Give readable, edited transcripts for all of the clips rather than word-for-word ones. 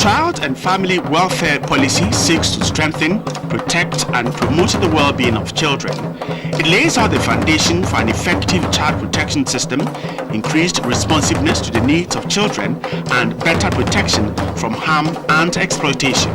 Child and Family Welfare Policy seeks to strengthen, protect, and promote the well-being of children. It lays out the foundation for an effective child protection system, increased responsiveness to the needs of children, and better protection from harm and exploitation.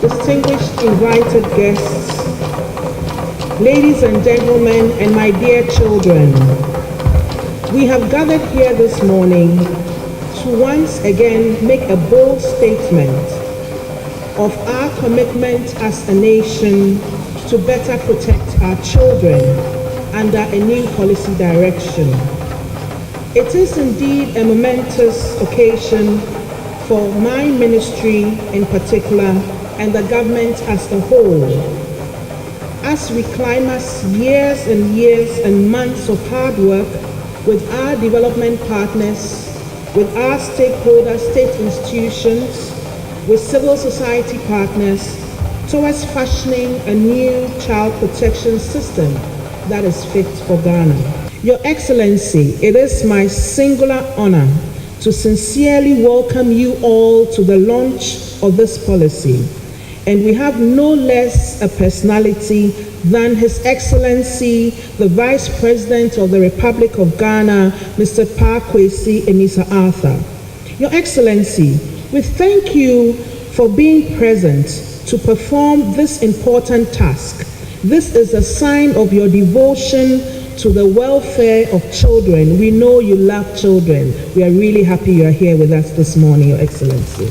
Distinguished invited guests, ladies and gentlemen, and my dear children, we have gathered here this morning to once again make a bold statement of our commitment as a nation to better protect our children under a new policy direction. It is indeed a momentous occasion for my ministry in particular and the government as a whole, as we climax years and years and months of hard work with our development partners, with our stakeholders, state institutions, with civil society partners, towards fashioning a new child protection system that is fit for Ghana. Your Excellency, it is my singular honor to sincerely welcome you all to the launch of this policy. And we have no less a personality than His Excellency, the Vice President of the Republic of Ghana, Mr. Pa Kwesi Amissah-Arthur. Your Excellency, we thank you for being present to perform this important task. This is a sign of your devotion to the welfare of children. We know you love children. We are really happy you are here with us this morning, Your Excellency.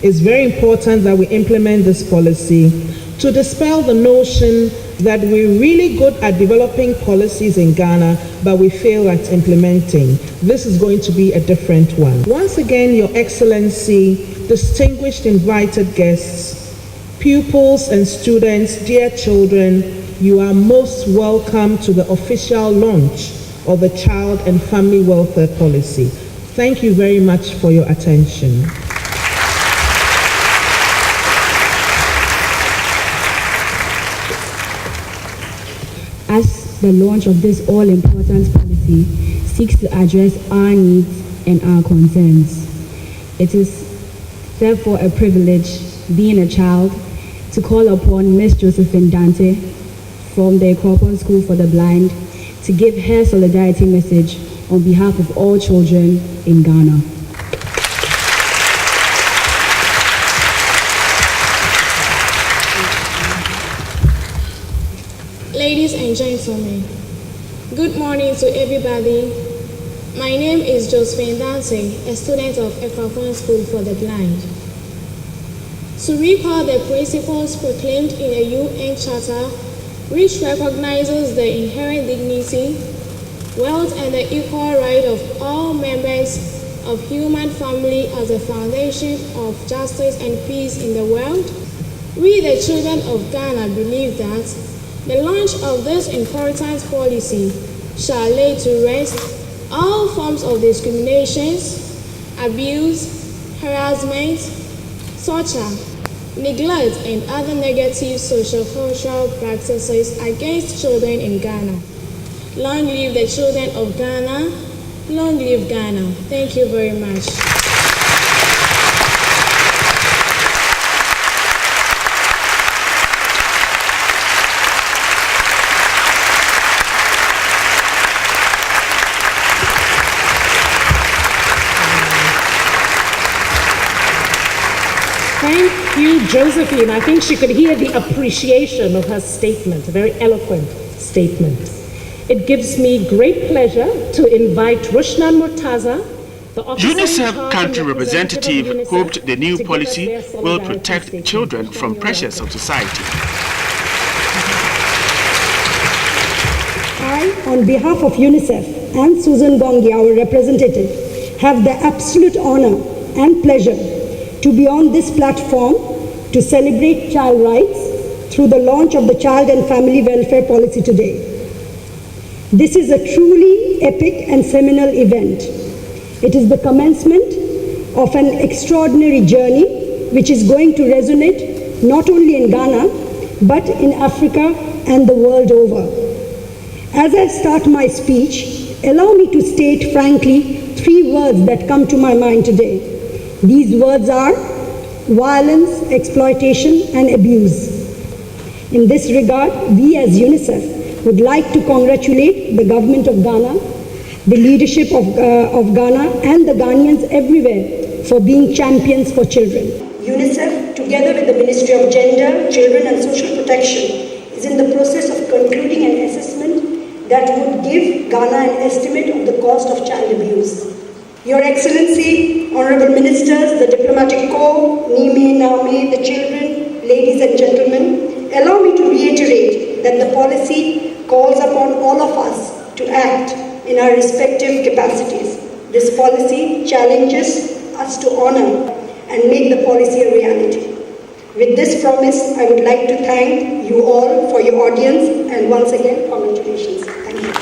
It's very important that we implement this policy to dispel the notion that we're really good at developing policies in Ghana, but we fail at implementing. This is going to be a different one. Once again, Your Excellency, distinguished invited guests, pupils and students, dear children, you are most welcome to the official launch of the Child and Family Welfare Policy. Thank you very much for your attention. As the launch of this all-important policy seeks to address our needs and our concerns. It is therefore a privilege, being a child, to call upon Ms. Josephine Dante from the Ekropon School for the Blind to give her solidarity message on behalf of all children in Ghana. Ladies and gentlemen, good morning to everybody. My name is Josephine Dante, a student of Ekropon School for the Blind. To recall the principles proclaimed in a UN Charter which recognizes the inherent dignity, wealth, and the equal right of all members of human family as a foundation of justice and peace in the world, we, the children of Ghana, believe that the launch of this important policy shall lay to rest all forms of discriminations, abuse, harassment, torture, neglect, and other negative social-cultural practices against children in Ghana. Long live the children of Ghana. Long live Ghana. Thank you very much. Thank you, Josephine. I think she could hear the appreciation of her statement, a very eloquent statement. It gives me great pleasure to invite Rushnan Murtaza, the UNICEF country representative, hoped the new policy will protect children from pressures of society. I, on behalf of UNICEF and Susan Gongi, our representative, have the absolute honor and pleasure to be on this platform to celebrate child rights through the launch of the Child and Family Welfare Policy today. This is a truly epic and seminal event. It is the commencement of an extraordinary journey which is going to resonate not only in Ghana, but in Africa and the world over. As I start my speech, allow me to state frankly 3 words that come to my mind today. These words are violence, exploitation, and abuse. In this regard, we as UNICEF would like to congratulate the government of Ghana, the leadership of Ghana, and the Ghanaians everywhere for being champions for children. UNICEF, together with the Ministry of Gender, Children and Social Protection, is in the process of concluding an assessment that would give Ghana an estimate of the cost of child abuse. Your Excellency, Honorable Ministers, the Diplomatic Corps, Nime, Naomi, the children, ladies and gentlemen, allow me to reiterate that the policy calls upon all of us to act in our respective capacities. This policy challenges us to honor and make the policy a reality. With this promise, I would like to thank you all for your audience, and once again, congratulations. Thank you.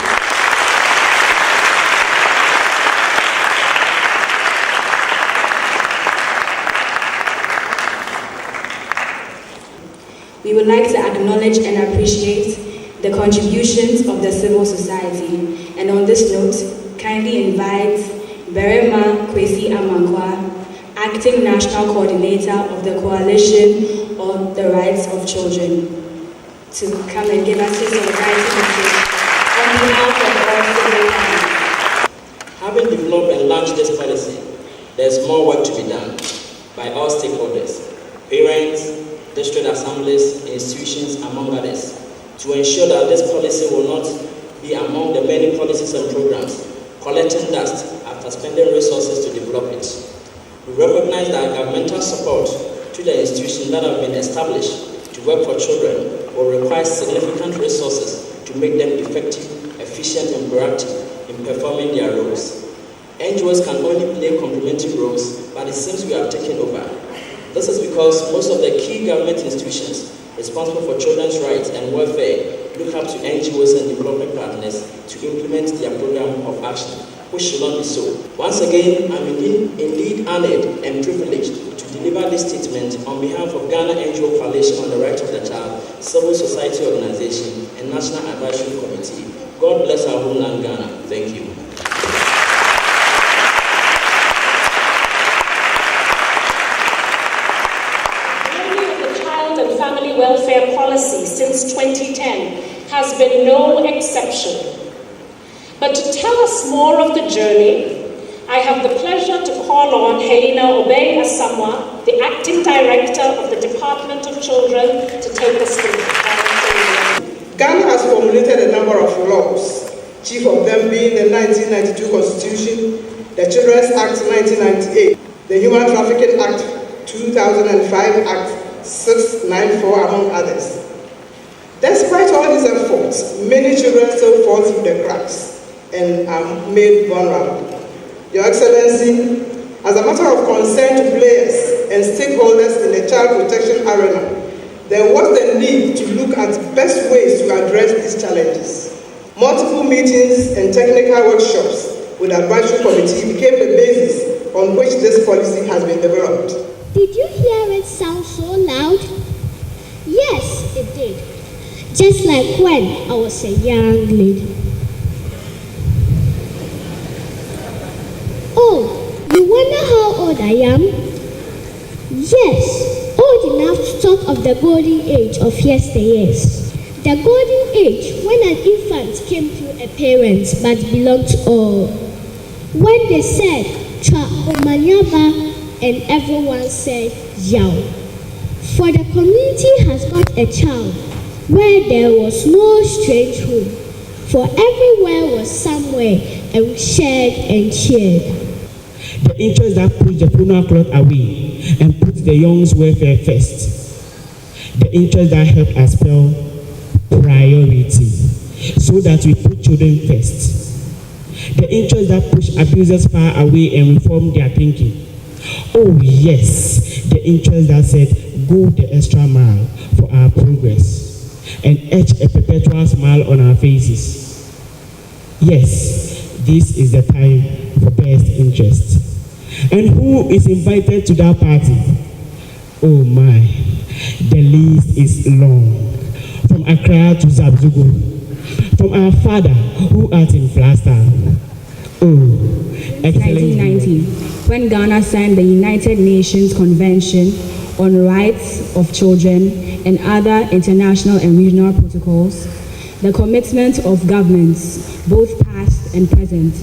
We would like to acknowledge and appreciate the contributions of the civil society, and on this note, kindly invite Berema Kwesi Amankwa, Acting National Coordinator of the Coalition on the Rights of Children, to come and give us his solidarity message on behalf of all civil society. Having developed and launched this policy, there's more work to be done by all stakeholders, parents, district assemblies, institutions, among others, to ensure that this policy will not be among the many policies and programs collecting dust after spending resources to develop it. We recognize that governmental support to the institutions that have been established to work for children will require significant resources to make them effective, efficient, and proactive in performing their roles. NGOs can only play complementary roles, but it seems we have taken over. This is because most of the key government institutions responsible for children's rights and welfare look up to NGOs and development partners to implement their program of action, which should not be so. Once again, I'm indeed honored and privileged to deliver this statement on behalf of Ghana NGO Coalition on the Rights of the Child, Civil Society Organization, and National Advisory Committee. God bless our homeland, Ghana. Thank you. Welfare policy since 2010 has been no exception. But to tell us more of the journey, I have the pleasure to call on Helena Obey Asamoah, the Acting Director of the Department of Children, to take us through. Ghana has formulated a number of laws, chief of them being the 1992 Constitution, the Children's Act 1998, the Human Trafficking Act 2005 Act 694, among others. Despite all these efforts, many children still fall through the cracks and are made vulnerable. Your Excellency, as a matter of concern to players and stakeholders in the child protection arena, there was the need to look at best ways to address these challenges. Multiple meetings and technical workshops with the advisory committee became the basis on which this policy has been developed. Did you hear it sound so loud? Yes, it did. Just like when I was a young lady. Oh, you wonder how old I am? Yes, old enough to talk of the golden age of yesteryears. The golden age when an infant came to a parent but belonged to all. When they said, Cha Omanyaba, and everyone said, Yao. For the community has got a child where there was no strange home, for everywhere was somewhere, and we shared and cheered. The interests that push the funeral cloth away and put the young's welfare first. The interests that help us spell priority, so that we put children first. The interests that push abusers far away and reform their thinking. Oh yes, the interest that said, go the extra mile for our progress and etch a perpetual smile on our faces. Yes, this is the time for best interest. And who is invited to that party? Oh my, the list is long. From Accra to Zabzugo, from our Father who art in Flagstaff. Oh, excellent. 1990, when Ghana signed the United Nations Convention on Rights of Children and other international and regional protocols, the commitment of governments, both past and present,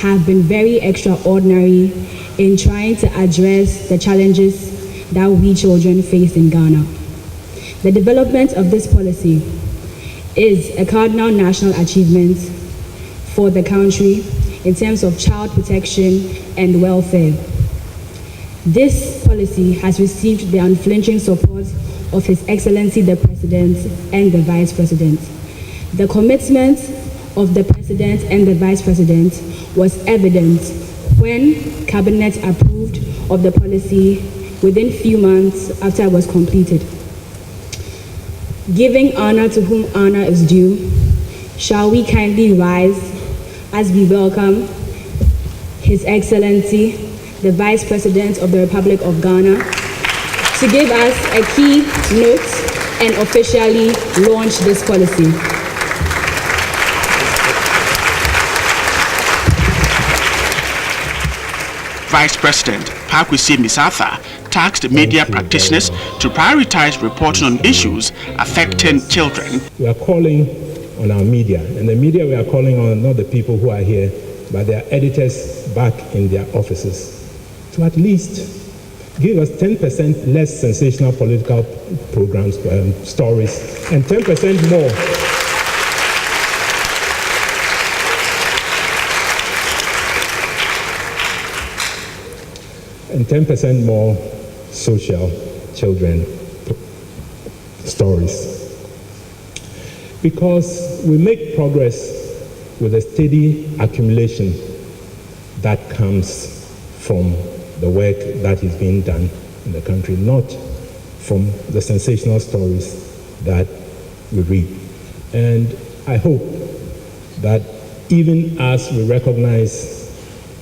have been very extraordinary in trying to address the challenges that we children face in Ghana. The development of this policy is a cardinal national achievement for the country in terms of child protection and welfare. This policy has received the unflinching support of His Excellency the President and the Vice President. The commitment of the President and the Vice President was evident when Cabinet approved of the policy within few months after it was completed. Giving honor to whom honor is due, shall we kindly rise as we welcome His Excellency, the Vice President of the Republic of Ghana, to give us a key note and officially launch this policy. Vice President Pakwesi Misatha tasked media practitioners to prioritize reporting on issues affecting children. We are calling on our media, and the media we are calling on are not the people who are here, but their editors back in their offices, to at least give us 10% less sensational political programs, stories, and 10% more and 10% more social children stories. Because we make progress with a steady accumulation that comes from the work that is being done in the country, not from the sensational stories that we read. And I hope that even as we recognize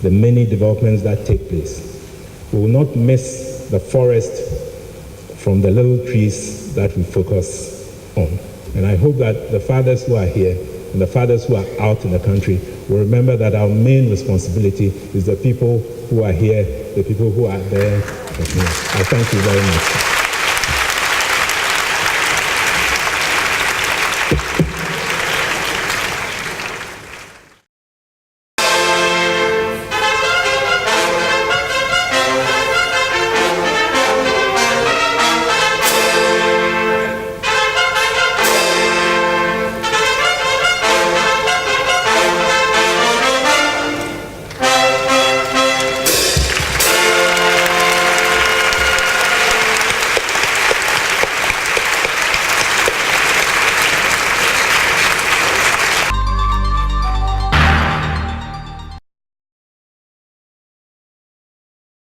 the many developments that take place, we will not miss the forest from the little trees that we focus on. And I hope that the fathers who are here and the fathers who are out in the country will remember that our main responsibility is the people who are here, the people who are there. I thank you very much.